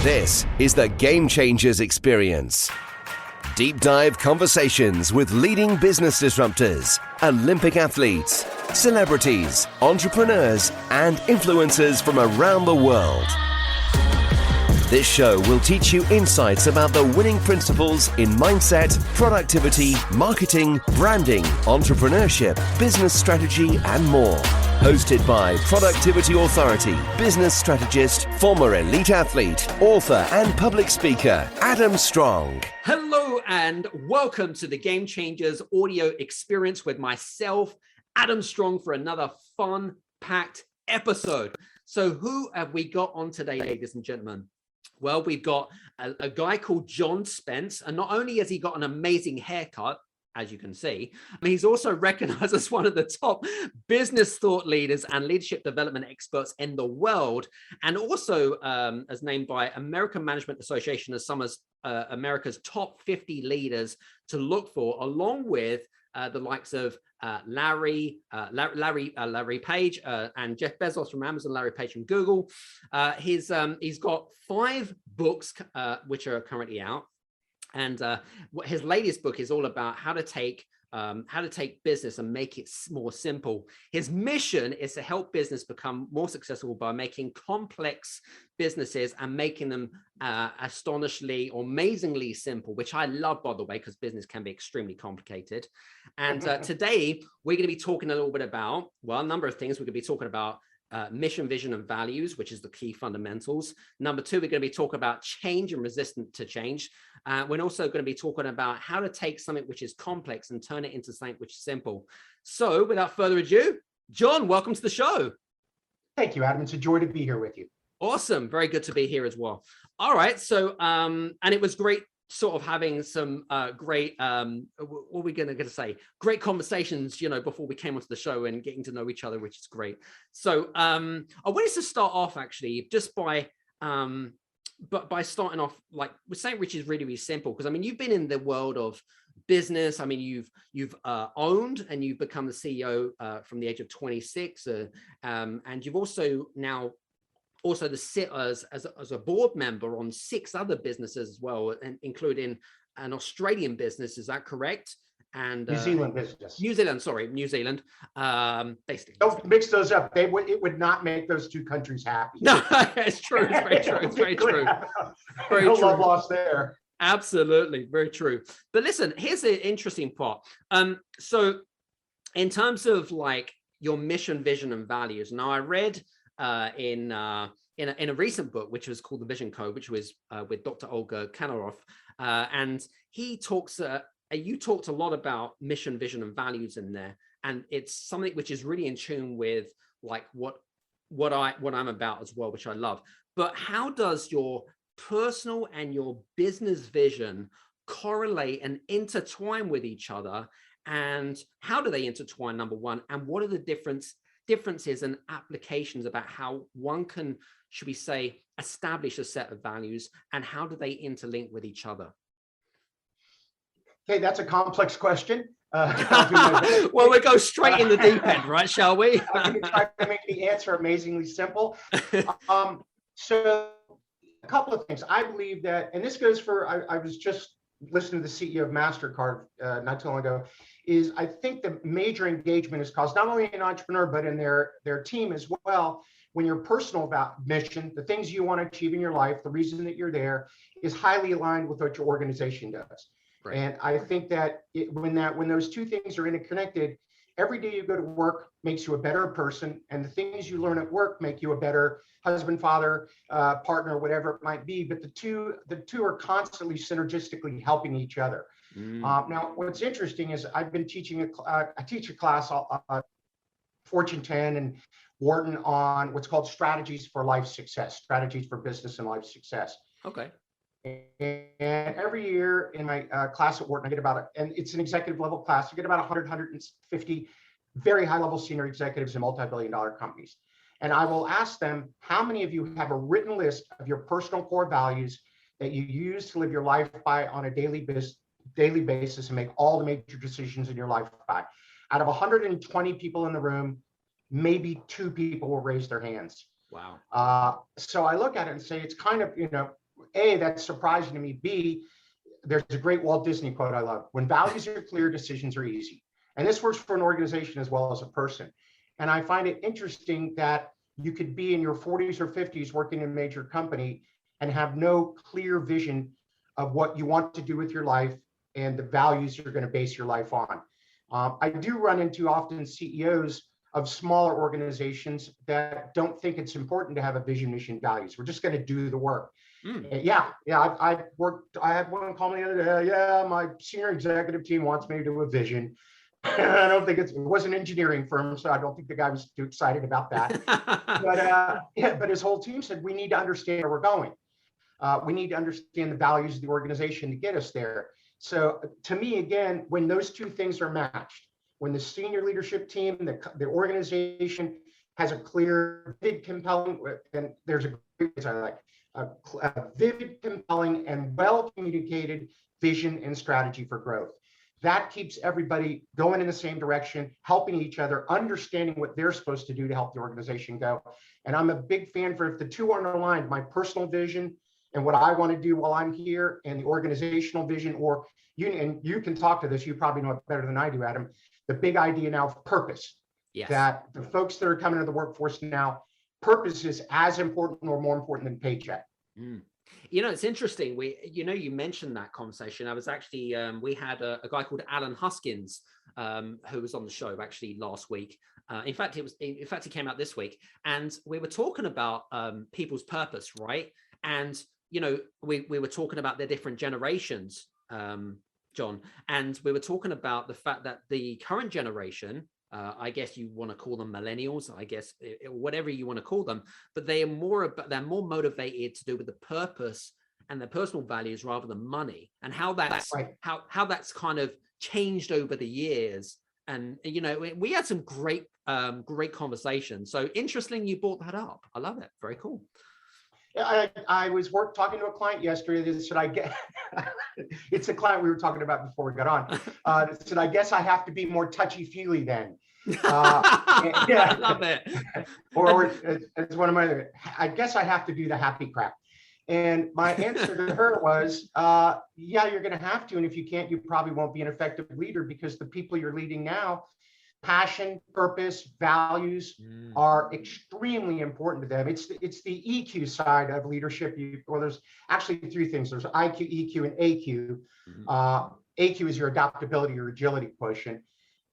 This is the Game Changers Experience. Deep dive conversations with leading business disruptors, Olympic athletes, celebrities, entrepreneurs, and influencers from around the world. This show will teach you insights about the winning principles in mindset, productivity, marketing, branding, entrepreneurship, business strategy, and more. Hosted by productivity authority, business strategist, former elite athlete, author, and public speaker, Adam Strong. Hello and welcome to the Game Changers audio experience with myself, Adam Strong, for another fun-packed episode. So who have we got on today, ladies and gentlemen? Well, we've got a guy called John Spence, and not only has he got an amazing haircut, as you can see, he's also recognized as one of the top business thought leaders and leadership development experts in the world, and also as named by American Management Association as some of America's top 50 leaders to look for, along with the likes of Larry Page and Jeff Bezos from Amazon, Larry Page from Google. He's got 5 books which are currently out. And his latest book is all about how to take business and make it more simple. His mission is to help business become more successful by making complex businesses and making them astonishingly or amazingly simple, which I love, by the way, because business can be extremely complicated. And today we're going to be talking a little bit about, well, a number of things. We're going to be talking about mission, vision, and values, which is the key fundamentals. Number 2, we're going to be talking about change and resistant to change. We're also going to be talking about how to take something which is complex and turn it into something which is simple. So without further ado, John, welcome to the show. Thank you, Adam. It's a joy to be here with you. Awesome. Very good to be here as well. All right. So, and it was great sort of having some great, what are we going to say? Great conversations, before we came onto the show and getting to know each other, which is great. So I wanted to start off actually just by starting off like with something which is really, really simple. Because I mean, you've been in the world of business. I mean, you've owned and you've become the CEO from the age of 26, and you've also now the sit as a board member on 6 other businesses as well, and including an Australian business. Is that correct? And New Zealand business. New Zealand. Basically. Don't mix those up. It would not make those 2 countries happy. No, it's true. It's very true. It's very true. Very no true. love lost there. Absolutely, very true. But listen, here's the interesting part. So in terms of like your mission, vision, and values. Now, I read in a recent book, which was called The Vision Code, which was with Dr. Olga Kanarov, and he talks. You talked a lot about mission, vision, and values in there, and it's something which is really in tune with like what I'm about as well, which I love. But how does your personal and your business vision correlate and intertwine with each other? And how do they intertwine, number one? And what are the differences and applications about how one can, should we say, establish a set of values, and how do they interlink with each other? Okay, that's a complex question. Well, we'll go straight in the deep end, right? Shall we? I'm going to try to make the answer amazingly simple. So a couple of things. I believe that, and this goes for, I was just listening to the CEO of MasterCard not too long ago, is I think the major engagement is caused not only in an entrepreneur, but in their team as well. When your personal mission, the things you want to achieve in your life, the reason that you're there, is highly aligned with what your organization does. Right. And I think that when those 2 things are interconnected, every day you go to work makes you a better person, and the things you learn at work make you a better husband, father, partner, whatever it might be. But the two are constantly synergistically helping each other. Now, what's interesting is I've been teaching I teach a class, Fortune 10 and Wharton, on what's called strategies for life success, strategies for business and life success. Okay. And every year in my class at Wharton, I get and it's an executive level class, I get about 150 very high level senior executives in multi-billion-dollar companies. And I will ask them, how many of you have a written list of your personal core values that you use to live your life by on a daily basis and make all the major decisions in your life by? Out of 120 people in the room, maybe 2 people will raise their hands. Wow. So I look at it and say, it's kind of, A, that's surprising to me. B, there's a great Walt Disney quote I love. When values are clear, decisions are easy. And this works for an organization as well as a person. And I find it interesting that you could be in your 40s or 50s working in a major company and have no clear vision of what you want to do with your life and the values you're going to base your life on. I do run into often CEOs of smaller organizations that don't think it's important to have a vision, mission, values. We're just going to do the work. Yeah. I had one call me the other day. Yeah, my senior executive team wants me to do a vision. I don't think it was an engineering firm, so I don't think the guy was too excited about that. But his whole team said, we need to understand where we're going. We need to understand the values of the organization to get us there. So to me, again, when those two things are matched, when the senior leadership team, the organization has a clear, vivid, compelling, and there's a great, I like, a vivid, compelling, and well-communicated vision and strategy for growth. That keeps everybody going in the same direction, helping each other, understanding what they're supposed to do to help the organization go. And I'm a big fan for if the two aren't aligned, my personal vision and what I want to do while I'm here and the organizational vision, or you can talk to this, you probably know it better than I do, Adam, the big idea now of purpose. Yes. That the folks that are coming to the workforce now, purpose is as important or more important than paycheck. You know, it's interesting. You mentioned that conversation. I was actually, we had a guy called Alan Huskins, who was on the show actually last week. In fact, he came out this week, and we were talking about people's purpose, right? And we were talking about their different generations, John, and we were talking about the fact that the current generation, I guess you want to call them millennials, I guess, whatever you want to call them, but they're more motivated to do with the purpose and their personal values rather than money, and how that's right. how that's kind of changed over the years. And we had some great conversations. So interesting you brought that up. I love it. Very cool. I was talking to a client yesterday. Should I get? It's a client we were talking about before we got on. Said, I guess I have to be more touchy-feely then. I love it. or as one of my, I guess I have to do the happy crap. And my answer to her was, yeah, you're going to have to. And if you can't, you probably won't be an effective leader, because the people you're leading now, passion, purpose, values are extremely important to them. It's the EQ side of leadership. There's actually three things. There's IQ, EQ, and AQ. AQ is your adaptability or agility quotient.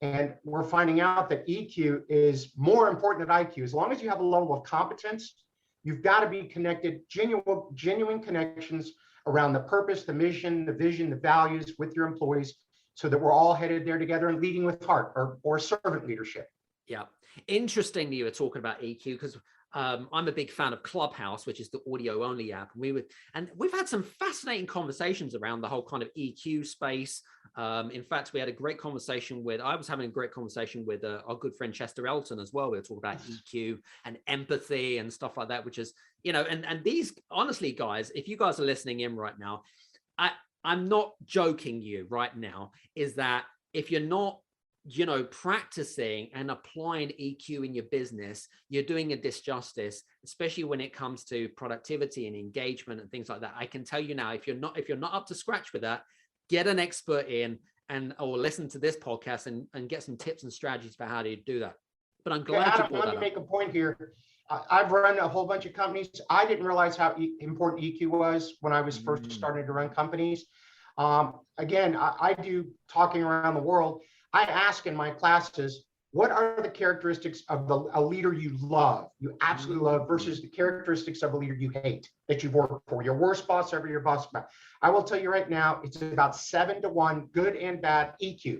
And we're finding out that EQ is more important than IQ. As long as you have a level of competence, you've got to be connected, genuine connections around the purpose, the mission, the vision, the values with your employees, so that we're all headed there together and leading with heart, or servant leadership. Yeah. Interesting that you were talking about EQ, because I'm a big fan of Clubhouse, which is the audio only app. And we've had some fascinating conversations around the whole kind of EQ space. In fact, we had a great conversation I was having a great conversation with our good friend Chester Elton as well. We were talking about EQ and empathy and stuff like that, which is, and these, honestly, guys, if you guys are listening in right now, I'm not joking you right now, is that if you're not, practicing and applying EQ in your business, you're doing a disjustice, especially when it comes to productivity and engagement and things like that. I can tell you now, if you're not up to scratch with that, get an expert in or listen to this podcast and get some tips and strategies for how to do that. But I'm glad you brought that up. Let me make a point here. I've run a whole bunch of companies. I didn't realize how important EQ was when I was first starting to run companies. Again, I do talking around the world. I ask in my classes, what are the characteristics of a leader you love, you absolutely love, versus the characteristics of a leader you hate, that you've worked for, your worst boss ever, your boss. I will tell you right now, it's about 7-to-1, good and bad EQ.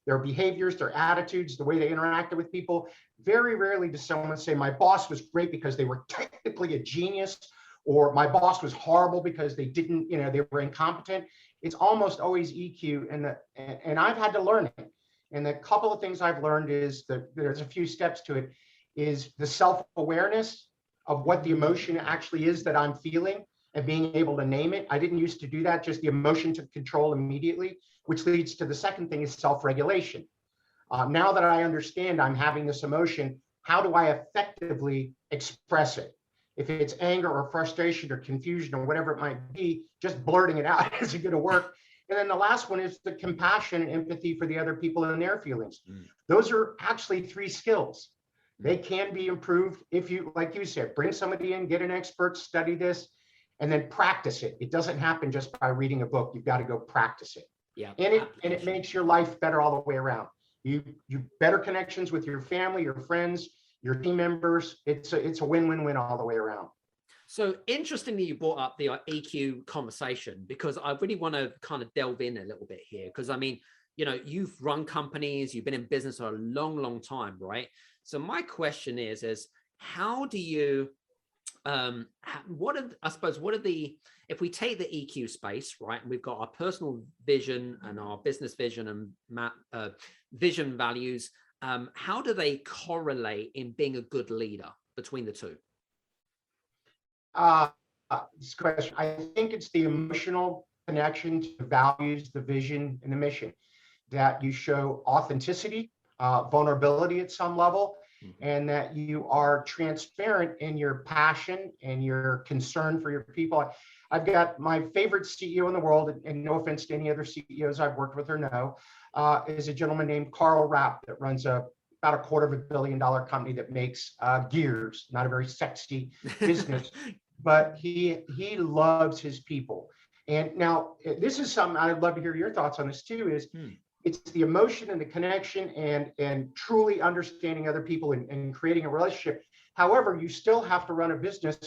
Their behaviors, their attitudes, the way they interacted with people. Very rarely does someone say, my boss was great because they were technically a genius, or my boss was horrible because they didn't, they were incompetent. It's almost always EQ, and I've had to learn it. And the couple of things I've learned is that there's a few steps to it, is the self-awareness of what the emotion actually is that I'm feeling and being able to name it. I didn't used to do that, just the emotion took control immediately, which leads to the second thing is self-regulation. Now that I understand I'm having this emotion, how do I effectively express it? If it's anger or frustration or confusion or whatever it might be, just blurting it out isn't going to work. And then the last one is the compassion and empathy for the other people and their feelings. Those are actually 3 skills. They can be improved if you, like you said, bring somebody in, get an expert, study this, and then practice it. It doesn't happen just by reading a book. You've got to go practice it. Yeah. And it makes your life better all the way around. You better connections with your family, your friends, your team members. It's a win-win-win all the way around. So interestingly, you brought up the EQ conversation, because I really want to kind of delve in a little bit here. Because I mean, you know, you've run companies, you've been in business for a long, long time, right? So my question is how do you, what are the, if we take the EQ space, right, and we've got our personal vision and our business vision and vision values, how do they correlate in being a good leader between the two? This question, I think it's the emotional connection to the values, the vision, and the mission, that you show authenticity, vulnerability at some level, and that you are transparent in your passion and your concern for your people. I've got my favorite CEO in the world, and no offense to any other CEOs I've worked with or know, is a gentleman named Carl Rapp that runs about $250 million company that makes gears, not a very sexy business, but he loves his people. And now this is something I'd love to hear your thoughts on this too, is it's the emotion and the connection and truly understanding other people and creating a relationship. However, you still have to run a business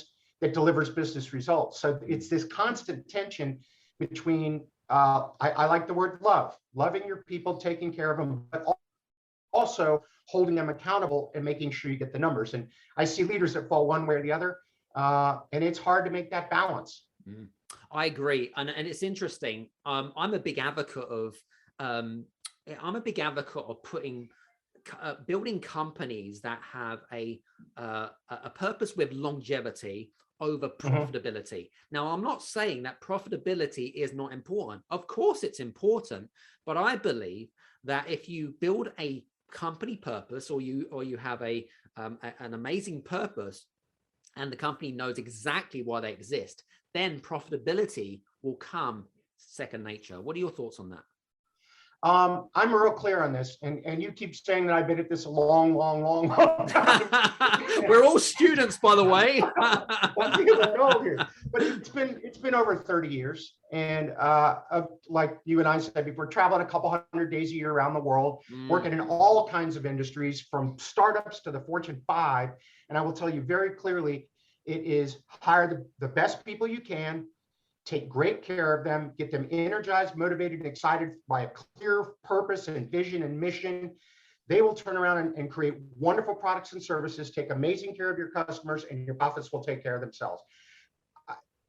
that delivers business results. So it's this constant tension between, I like the word love, loving your people, taking care of them, but also holding them accountable and making sure you get the numbers. And I see leaders that fall one way or the other, and it's hard to make that balance. I agree. And it's interesting. I'm a big advocate of putting, building companies that have a purpose with longevity over profitability. Now, I'm not saying that profitability is not important. Of course it's important, but I believe that if you build a company purpose, or you have an amazing purpose, and the company knows exactly why they exist, then profitability will come second nature. What are your thoughts on that? I'm real clear on this, and you keep saying that I've been at this a long time. We're all students, by the way. But it's been over 30 years, and like you and I said before, traveling a couple hundred days a year around the world, working in all kinds of industries, from startups to the Fortune 5. And I will tell you very clearly, it is hire the best people you can, take great care of them, get them energized, motivated, and excited by a clear purpose and vision and mission. They will turn around and create wonderful products and services, take amazing care of your customers, and your profits will take care of themselves.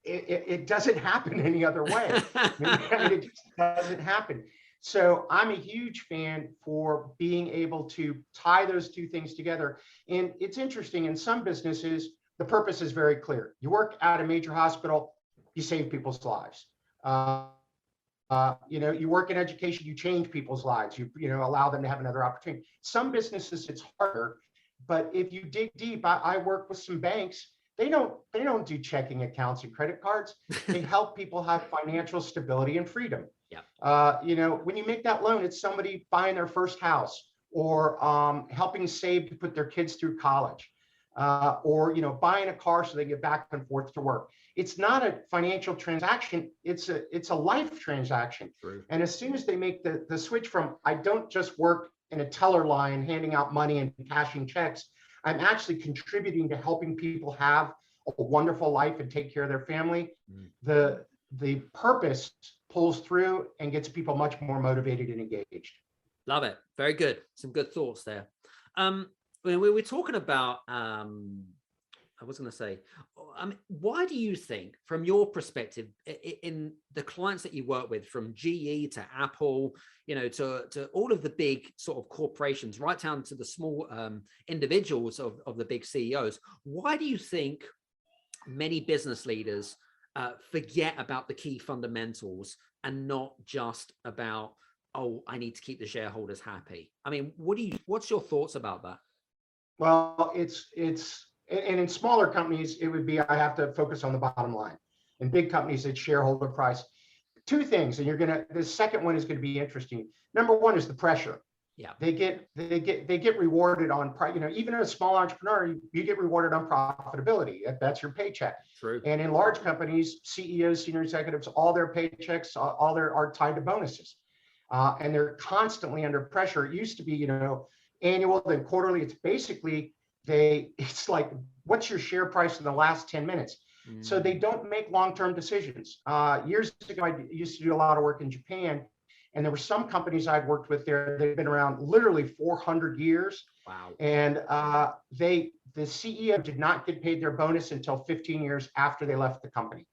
It doesn't happen any other way. It just doesn't happen. So I'm a huge fan for being able to tie those two things together. And it's interesting, in some businesses, the purpose is very clear. You work at a major hospital, you save people's lives. You work in education, you change people's lives. You allow them to have another opportunity. Some businesses, it's harder, but if you dig deep, I work with some banks. They don't do checking accounts and credit cards. They help people have financial stability and freedom. Yeah. When you make that loan, it's somebody buying their first house, or helping save to put their kids through college, or buying a car so they get back and forth to work. It's not a financial transaction. It's a life transaction. True. And as soon as they make the switch from, I don't just work in a teller line handing out money and cashing checks, I'm actually contributing to helping people have a wonderful life and take care of their family. The purpose pulls through and gets people much more motivated and engaged. Love it. Very good. Some good thoughts there. When we were talking about, I was going to say, why do you think, from your perspective, in the clients that you work with, from GE to Apple, to all of the big sort of corporations, right down to the small individuals of the big CEOs, why do you think many business leaders forget about the key fundamentals and not just about, oh, I need to keep the shareholders happy? I mean, what's your thoughts about that? Well, and in smaller companies, it would be, I have to focus on the bottom line. In big companies, it's shareholder price. Two things, and the second one is going to be interesting. Number one is the pressure. Yeah. They get rewarded on, even as a small entrepreneur, you get rewarded on profitability. That's your paycheck. True. And in large companies, CEOs, senior executives, all their paychecks, are tied to bonuses. And they're constantly under pressure. It used to be, annual, then quarterly. It's basically, it's like, what's your share price in the last 10 minutes? So they don't make long-term decisions. Years ago, I used to do a lot of work in Japan, and there were some companies I'd worked with there. They've been around literally 400 years. Wow. And the CEO did not get paid their bonus until 15 years after they left the company.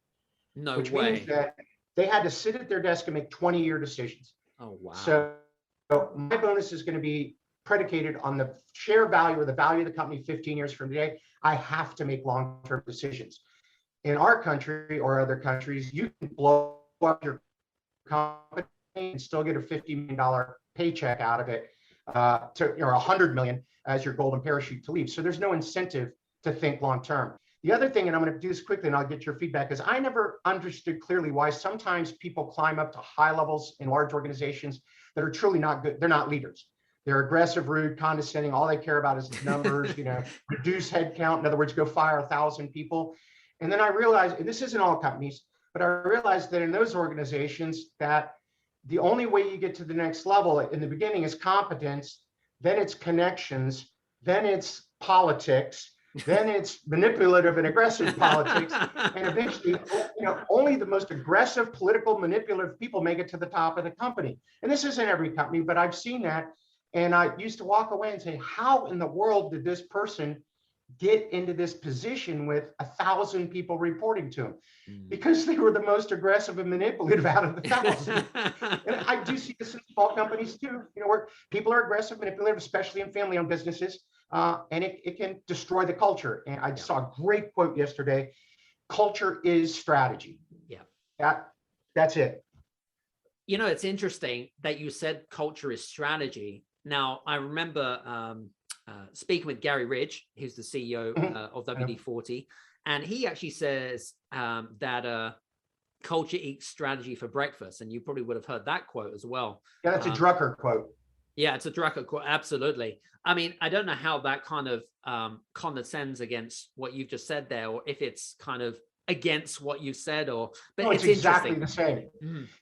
No which way. means that they had to sit at their desk and make 20-year decisions. Oh, wow. So my bonus is going to be predicated on the share value or the value of the company 15 years from today. I have to make long-term decisions. In our country or other countries, you can blow up your company and still get a $50 million paycheck out of it, or $100 million as your golden parachute to leave. So there's no incentive to think long-term. The other thing, and I'm going to do this quickly and I'll get your feedback, is I never understood clearly why sometimes people climb up to high levels in large organizations that are truly not good. They're not leaders. They're aggressive, rude, condescending. All they care about is numbers, reduce headcount. In other words, go fire 1,000 people. And then I realized, and this isn't all companies, but I realized that in those organizations that the only way you get to the next level in the beginning is competence, then it's connections, then it's politics, then it's manipulative and aggressive politics, and eventually, only the most aggressive, political, manipulative people make it to the top of the company. And this isn't every company, but I've seen that. And I used to walk away and say, how in the world did this person get into this position with 1,000 people reporting to him? Because they were the most aggressive and manipulative out of the 1,000. And I do see this in small companies too, where people are aggressive, manipulative, especially in family-owned businesses, and it can destroy the culture. And I saw a great quote yesterday: "Culture is strategy." Yeah, that's it. It's interesting that you said culture is strategy. Now, I remember speaking with Gary Ridge, who's the CEO of WD-40, and he actually says that culture eats strategy for breakfast. And you probably would have heard that quote as well. Yeah, that's a Drucker quote. Yeah, it's a Drucker quote. Absolutely. I mean, I don't know how that kind of condescends against what you've just said there, or if it's kind of against what you said, but no, it's exactly the same.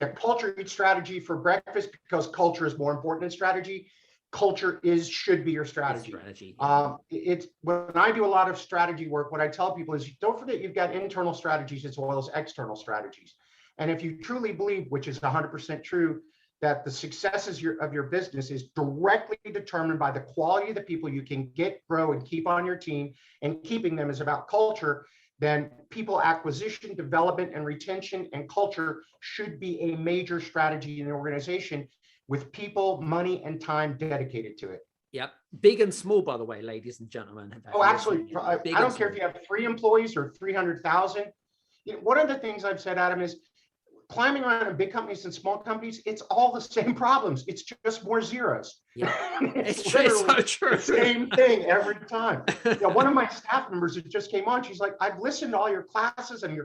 The culture eats strategy for breakfast because culture is more important than strategy. Culture should be your strategy. It's when I do a lot of strategy work, what I tell people is, don't forget you've got internal strategies as well as external strategies. And if you truly believe, which is 100% true, that the successes of your business is directly determined by the quality of the people you can get, grow, and keep on your team, and keeping them is about culture, then people acquisition, development, and retention and culture should be a major strategy in an organization, with people, money, and time dedicated to it. Yep. Big and small, by the way, ladies and gentlemen. Oh, absolutely. I don't care if you have 3 employees or 300,000. One of the things I've said, Adam, is climbing around in big companies and small companies, it's all the same problems. It's just more zeros. Yeah. it's so true. The same thing every time. One of my staff members that just came on, she's like, I've listened to all your classes and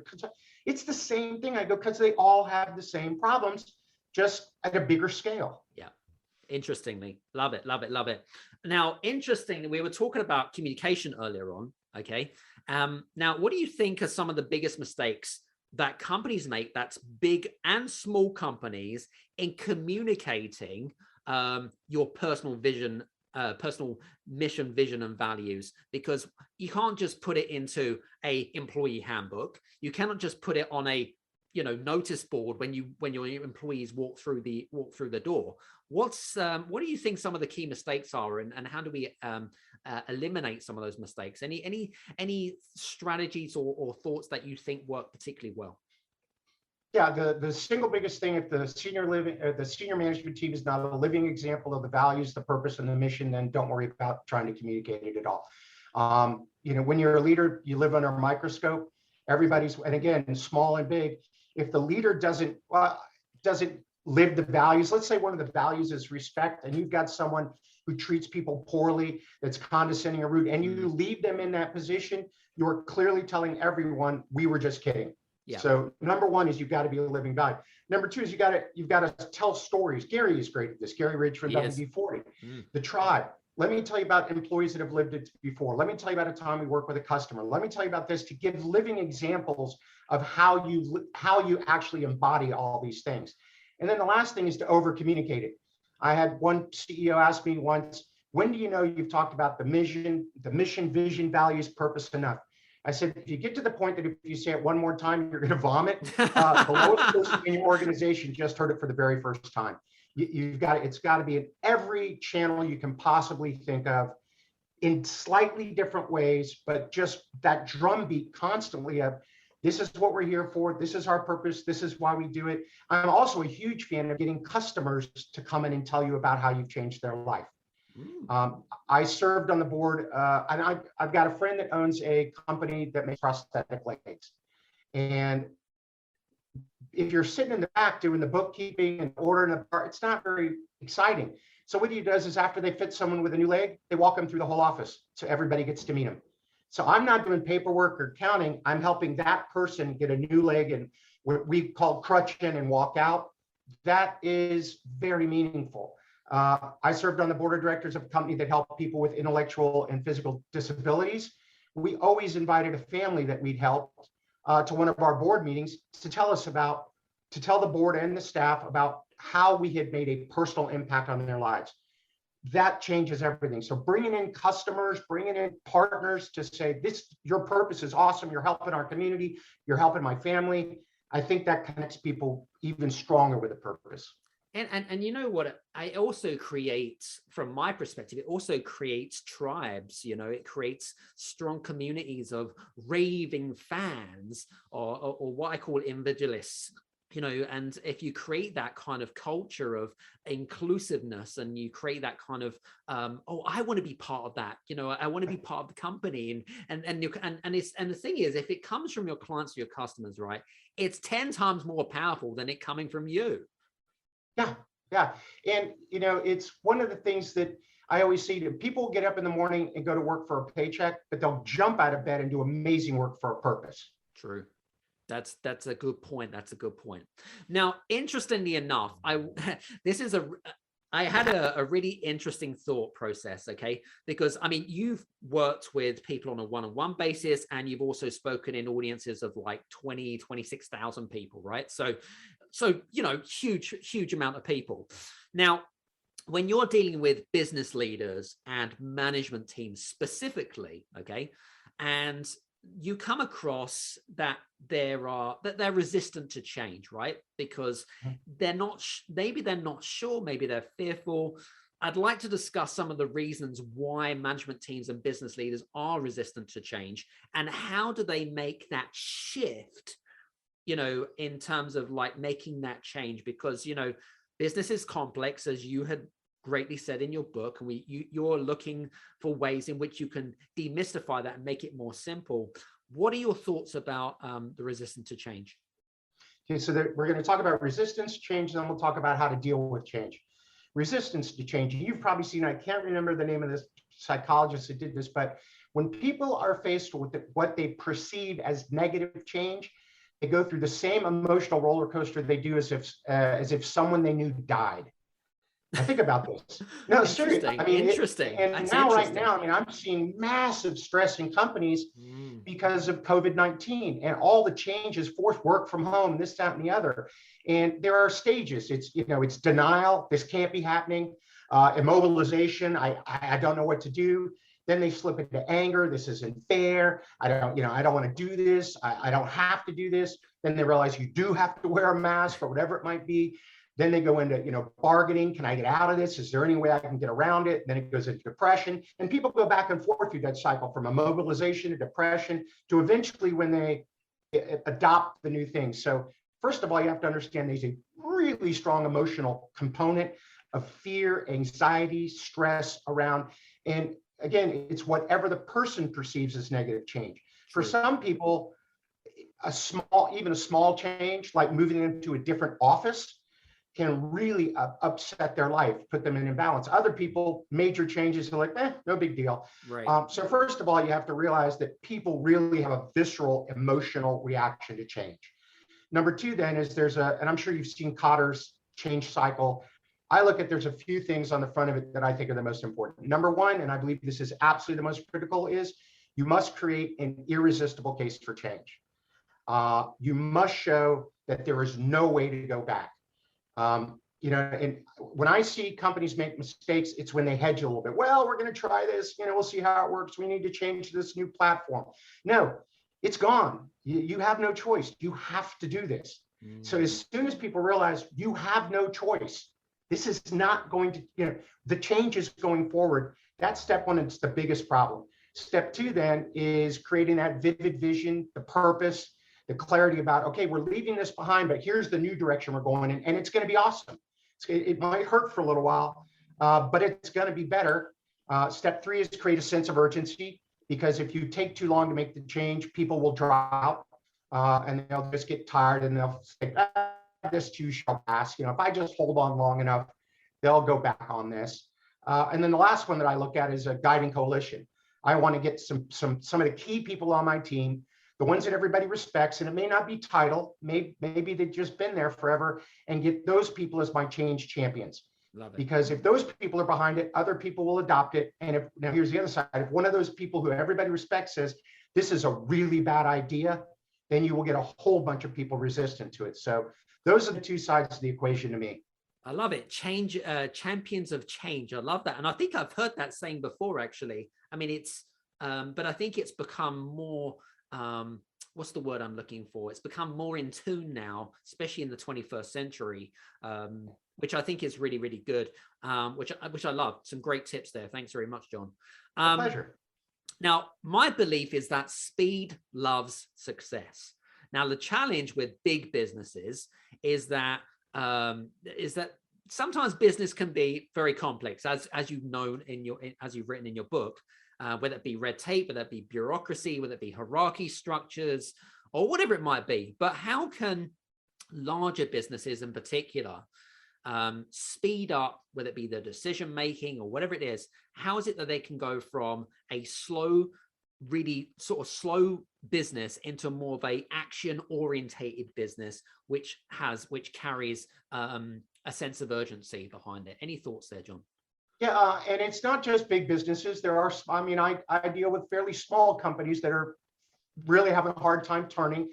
it's the same thing. I go, because they all have the same problems, just at a bigger scale. Yeah. Interestingly. Love it. Love it. Love it. Now, interestingly, we were talking about communication earlier on. Okay. Now, what do you think are some of the biggest mistakes that companies make, that's big and small companies, in communicating your personal vision, personal mission, vision, and values? Because you can't just put it into a employee handbook. You cannot just put it on a notice board when your employees walk through the door. What do you think some of the key mistakes are, and how do we eliminate some of those mistakes? Any strategies or thoughts that you think work particularly well? Yeah, the single biggest thing, if the senior management team is not a living example of the values, the purpose, and the mission, then don't worry about trying to communicate it at all. When you're a leader, you live under a microscope. Everybody's, and again, small and big. If the leader doesn't live the values, let's say one of the values is respect, and you've got someone who treats people poorly, that's condescending or rude, and you leave them in that position, you're clearly telling everyone, we were just kidding. Yeah. So number one is you've got to be a living guide. Number two is you've got to tell stories. Gary is great at this. Gary Ridge from WD-40. The tribe. Let me tell you about employees that have lived it before. Let me tell you about a time we work with a customer. Let me tell you about this, to give living examples of how you actually embody all these things. And then the last thing is to over communicate it. I had one CEO ask me once, when do you know you've talked about the mission, vision, values, purpose enough? I said, if you get to the point that if you say it one more time, you're going to vomit, the lowest person in your organization just heard it for the very first time. It's got to be in every channel you can possibly think of, in slightly different ways, but just that drumbeat constantly of, this is what we're here for. This is our purpose. This is why we do it. I'm also a huge fan of getting customers to come in and tell you about how you've changed their life. I served on the board, and I've got a friend that owns a company that makes prosthetic legs. And if you're sitting in the back doing the bookkeeping and ordering the part, it's not very exciting. So what he does is, after they fit someone with a new leg, they walk them through the whole office so everybody gets to meet him. So I'm not doing paperwork or counting. I'm helping that person get a new leg and what we call crutch in and walk out. That is very meaningful. I served on the board of directors of a company that helped people with intellectual and physical disabilities. We always invited a family that we'd helped to one of our board meetings to tell the board and the staff about how we had made a personal impact on their lives. That changes everything. So bringing in customers, bringing in partners to say, your purpose is awesome. You're helping our community. You're helping my family. I think that connects people even stronger with a purpose. And you know what, it also creates, from my perspective, it also creates tribes. It creates strong communities of raving fans, or what I call individualists. And if you create that kind of culture of inclusiveness, and you create that kind of I want to be part of that, I want to be part of the company, and the thing is, if it comes from your clients or your customers, right, it's 10 times more powerful than it coming from you. Yeah. And, it's one of the things that I always see. People get up in the morning and go to work for a paycheck, but they'll jump out of bed and do amazing work for a purpose. True. That's a good point. That's a good point. Now, interestingly enough, I had a really interesting thought process, okay? Because, you've worked with people on a one-on-one basis, and you've also spoken in audiences of like 26,000 people, right? So, huge amount of people. Now, when you're dealing with business leaders and management teams specifically, okay, and you come across that they're resistant to change, right? Because maybe they're not sure, maybe they're fearful. I'd like to discuss some of the reasons why management teams and business leaders are resistant to change, and how do they make that shift, in terms of like making that change. Because, business is complex, as you had greatly said in your book, and you're looking for ways in which you can demystify that and make it more simple. What are your thoughts about the resistance to change? Okay, so we're going to talk about resistance, change, and then we'll talk about how to deal with change. Resistance to change. You've probably seen, I can't remember the name of this psychologist that did this, but when people are faced with what they perceive as negative change, they go through the same emotional roller coaster they do as if someone they knew died. Now think about this. No, seriously. Interesting. Right now, I'm seeing massive stress in companies because of COVID-19 and all the changes, forced work from home, this, that, and the other. And there are stages. It's denial. This can't be happening. Immobilization. I don't know what to do. Then they slip into anger. This isn't fair. I don't want to do this. I don't have to do this. Then they realize you do have to wear a mask or whatever it might be. Then they go into, bargaining. Can I get out of this? Is there any way I can get around it? Then it goes into depression. And people go back and forth through that cycle, from immobilization to depression to eventually when they adopt the new thing. So first of all, you have to understand there's a really strong emotional component of fear, anxiety, stress around. And again, it's whatever the person perceives as negative change. For some people, even a small change, like moving into a different office, can really upset their life, put them in imbalance. Other people, major changes are like, no big deal. Right. So first of all, you have to realize that people really have a visceral, emotional reaction to change. Number two, then, is and I'm sure you've seen Kotter's change cycle. I look at, there's a few things on the front of it that I think are the most important. Number one, and I believe this is absolutely the most critical, is you must create an irresistible case for change. You must show that there is no way to go back. And when I see companies make mistakes, it's when they hedge a little bit. Well, we're going to try this, we'll see how it works. We need to change this new platform. No, it's gone. You have no choice. You have to do this. So as soon as people realize you have no choice, this is not going to, the change is going forward. That's step one. It's the biggest problem. Step two, then, is creating that vivid vision, the purpose, the clarity about, okay, we're leaving this behind, but here's the new direction we're going in, and it's going to be awesome. It might hurt for a little while, but it's going to be better. Step three is to create a sense of urgency, because if you take too long to make the change, people will drop out, and they'll just get tired, and they'll say, this too shall pass. If I just hold on long enough, they'll go back on this. And then the last one that I look at is a guiding coalition. I want to get some of the key people on my team, the ones that everybody respects, and it may not be title, maybe they've just been there forever, and get those people as my change champions. Love it. Because if those people are behind it, other people will adopt it. And now here's the other side. If one of those people who everybody respects says, this is a really bad idea, then you will get a whole bunch of people resistant to it. So those are the two sides of the equation to me. I love it. Change, champions of change. I love that. And I think I've heard that saying before, actually. I mean, but I think it's become more, what's the word I'm looking for? It's become more in tune now, especially in the 21st century, which I think is really, really good, which I love. Some great tips there. Thanks very much, John. Pleasure. Now, my belief is that speed loves success. Now, the challenge with big businesses is that sometimes business can be very complex, as you've known as you've written in your book, whether it be red tape, whether it be bureaucracy, whether it be hierarchy structures, or whatever it might be. But how can larger businesses in particular speed up, whether it be the decision making or whatever it is? How is it that they can go from a slow, really sort of slow business into more of a action orientated business, which carries a sense of urgency behind it? Any thoughts there, John? Yeah, and it's not just big businesses. There are, I deal with fairly small companies that are really having a hard time turning.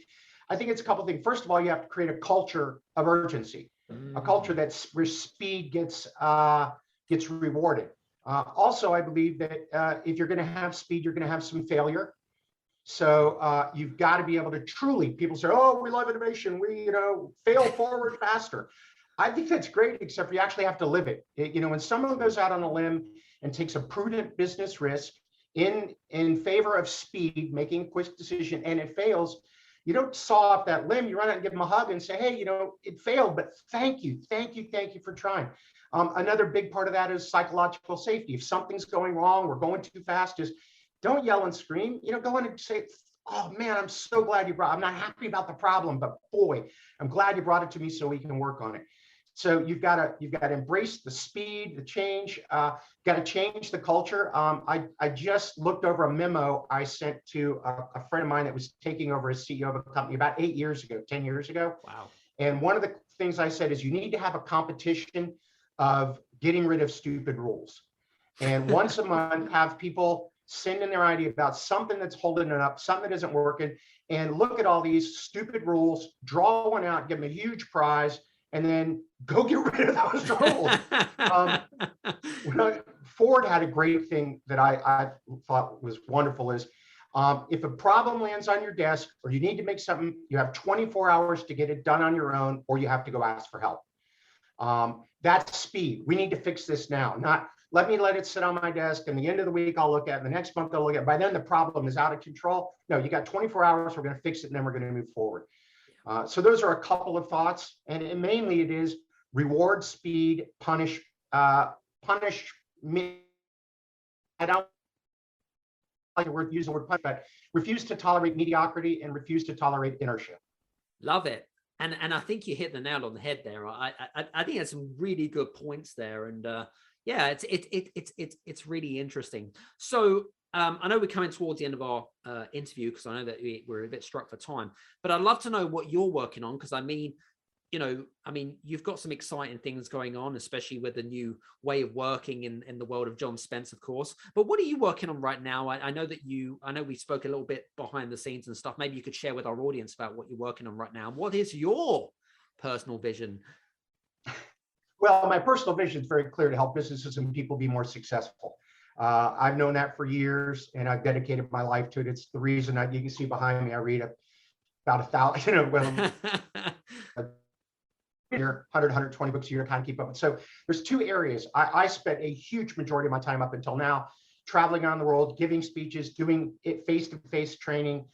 I think it's a couple of things. First of all, you have to create a culture of urgency, a culture where speed gets rewarded. Also, I believe that if you're going to have speed, you're going to have some failure. So you've got to be able to truly, people say, oh, we love innovation. We, fail forward faster. I think that's great, except you actually have to live it. When someone goes out on a limb and takes a prudent business risk in favor of speed, making a quick decision, and it fails, you don't saw off that limb. You run out and give them a hug and say, hey, it failed, but thank you for trying. Another big part of that is psychological safety. If something's going wrong, we're going too fast, don't yell and scream. Go in and say, oh man, I'm so glad you I'm not happy about the problem, but boy, I'm glad you brought it to me so we can work on it. So you've got to embrace the speed, the change, got to change the culture. I just looked over a memo I sent to a friend of mine that was taking over as CEO of a company about 10 years ago. Wow. And one of the things I said is you need to have a competition of getting rid of stupid rules. And once a month, have people send in their idea about something that's holding it up, something that isn't working, and look at all these stupid rules, draw one out, give them a huge prize, and then go get rid of those rules. Ford had a great thing that I thought was wonderful is, if a problem lands on your desk or you need to make something, you have 24 hours to get it done on your own, or you have to go ask for help. That's speed. We need to fix this now, not let it sit on my desk, and the end of the week I'll look at it, the next month I'll look at it. By then the problem is out of control. No, you got 24 hours, we're going to fix it, and then we're going to move forward. So those are a couple of thoughts, and mainly it is reward speed, punish me. I don't like the word punish, but refuse to tolerate mediocrity and refuse to tolerate inertia. Love it. And I think you hit the nail on the head there. I think there's some really good points there, and yeah, it's really interesting. So I know we're coming towards the end of our interview, because I know that we're a bit struck for time, but I'd love to know what you're working on, because I mean, you've got some exciting things going on, especially with the new way of working in the world of John Spence, of course. But what are you working on right now? I know we spoke a little bit behind the scenes and stuff. Maybe you could share with our audience about what you're working on right now. What is your personal vision? Well, my personal vision is very clear: to help businesses and people be more successful. I've known that for years, and I've dedicated my life to it. It's the reason you can see behind me, I read about 1,000, 120 books a year to kind of keep up. So there's two areas. I spent a huge majority of my time up until now traveling around the world, giving speeches, doing it face-to-face training,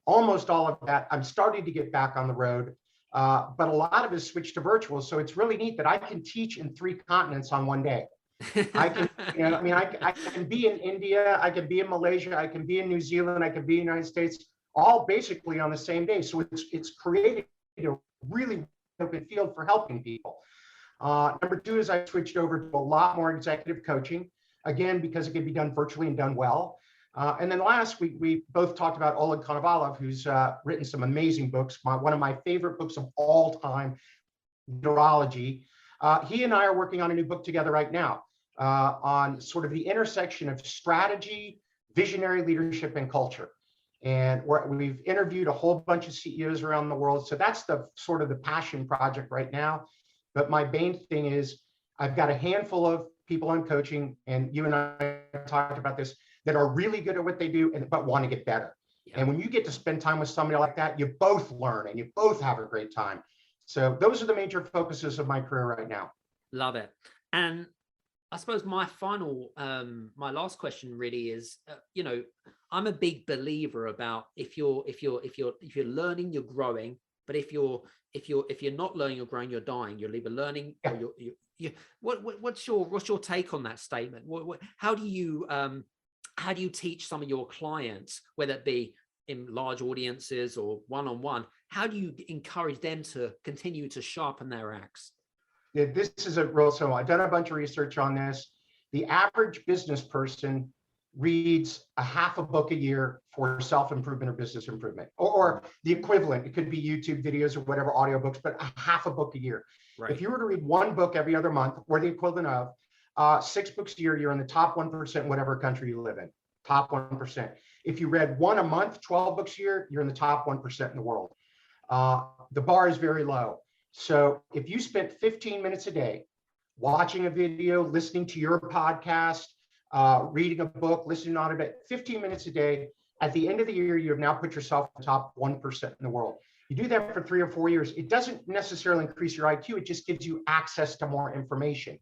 almost all of that. I'm starting to get back on the road, but a lot of it is switched to virtual. So it's really neat that I can teach in 3 continents on one day. I can, I can be in India, I can be in Malaysia, I can be in New Zealand, I can be in the United States, all basically on the same day. So it's created a really open field for helping people. Number 2 is I switched over to a lot more executive coaching, again, because it can be done virtually and done well. And then last week, we both talked about Oleg Konovalov, who's written some amazing books. One of my favorite books of all time, Neurology. He and I are working on a new book together right now on sort of the intersection of strategy, visionary leadership, and culture. And we've interviewed a whole bunch of CEOs around the world. So that's the sort of the passion project right now. But my main thing is I've got a handful of people I'm coaching, and you and I talked about this, that are really good at what they do, but want to get better. Yeah. And when you get to spend time with somebody like that, you both learn and you both have a great time. So those are the major focuses of my career right now. Love it. And I suppose my last question really is, I'm a big believer about if you're learning, you're growing. But if you're not learning or growing, you're dying. You're either learning or what's your take on that statement? How do you teach some of your clients, whether it be in large audiences or one-on-one, how do you encourage them to continue to sharpen their axe? Yeah, this is a real simple. I've done a bunch of research on this. The average business person reads a half a book a year for self-improvement or business improvement, or the equivalent. It could be YouTube videos or whatever, audiobooks, but a half a book a year. Right. If you were to read 1 book every other month, or the equivalent of 6 books a year, you're in the top 1% in whatever country you live in, top 1%. If you read 1 a month, 12 books a year, you're in the top 1% in the world. The bar is very low. So if you spent 15 minutes a day watching a video, listening to your podcast, reading a book, listening on it, 15 minutes a day, at the end of the year, you have now put yourself in the top 1% in the world. You do that for 3 or 4 years. It doesn't necessarily increase your IQ. It just gives you access to more information.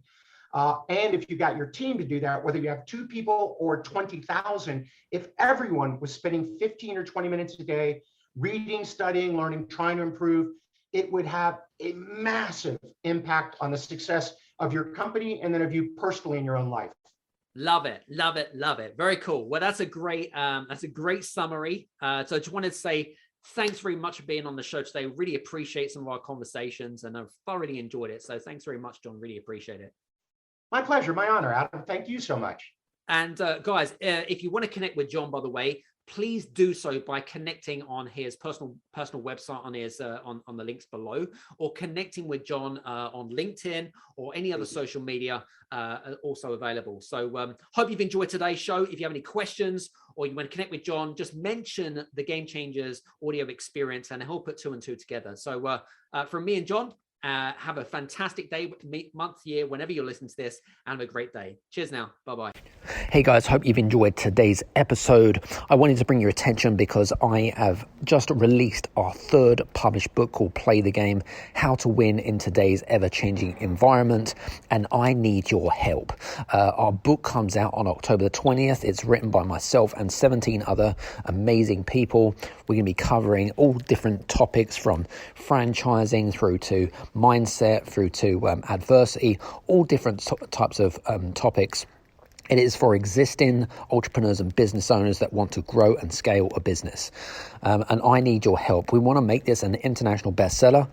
And if you got your team to do that, whether you have 2 people or 20,000, if everyone was spending 15 or 20 minutes a day reading, studying, learning, trying to improve, it would have a massive impact on the success of your company and then of you personally in your own life. Love it, love it, love it. Very cool. Well, that's a great summary. So I just wanted to say thanks very much for being on the show today. Really appreciate some of our conversations, and I've thoroughly enjoyed it. So thanks very much, John. Really appreciate it. My pleasure, my honor, Adam. Thank you so much. And guys, if you want to connect with John, by the way, please do so by connecting on his personal website on his on the links below, or connecting with John on LinkedIn or any other social media also available. So hope you've enjoyed today's show. If you have any questions or you want to connect with John, just mention the Game Changers audio experience and he'll put 2 and 2 together. So from me and John, have a fantastic day, month, year, whenever you're listening to this, and have a great day. Cheers now. Bye-bye. Hey guys, hope you've enjoyed today's episode. I wanted to bring your attention because I have just released our 3rd published book called Play the Game, How to Win in Today's Ever-Changing Environment, and I need your help. Our book comes out on October the 20th. It's written by myself and 17 other amazing people. We're going to be covering all different topics, from franchising through to mindset, through to adversity, all different types of topics. It is for existing entrepreneurs and business owners that want to grow and scale a business. And I need your help. We want to make this an international bestseller.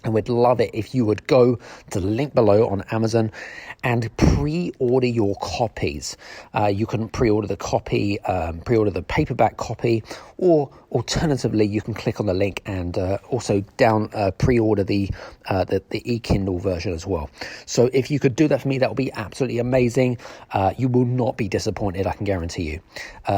And we'd love it if you would go to the link below on Amazon and pre-order your copies. You can pre-order the copy, pre-order the paperback copy, or alternatively, you can click on the link and also pre-order the e-Kindle version as well. So if you could do that for me, that would be absolutely amazing. You will not be disappointed, I can guarantee you.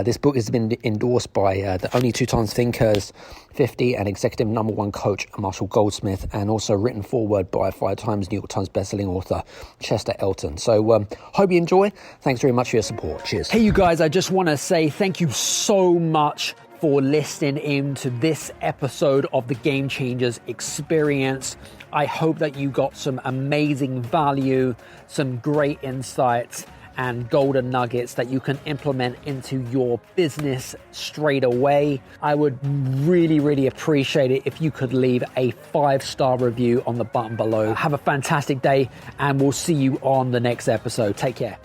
This book has been endorsed by the Only Two Times Thinkers 50 and executive #1 coach Marshall Goldsmith, and also written forward by 5 times New York Times bestselling author Chester Elton. So hope you enjoy. Thanks very much for your support. Cheers. Hey, you guys, I just want to say thank you so much for listening in to this episode of the Game Changers Experience. I hope that you got some amazing value, some great insights, and golden nuggets that you can implement into your business straight away. I would really, really appreciate it if you could leave a 5-star review on the button below. Have a fantastic day, and we'll see you on the next episode. Take care.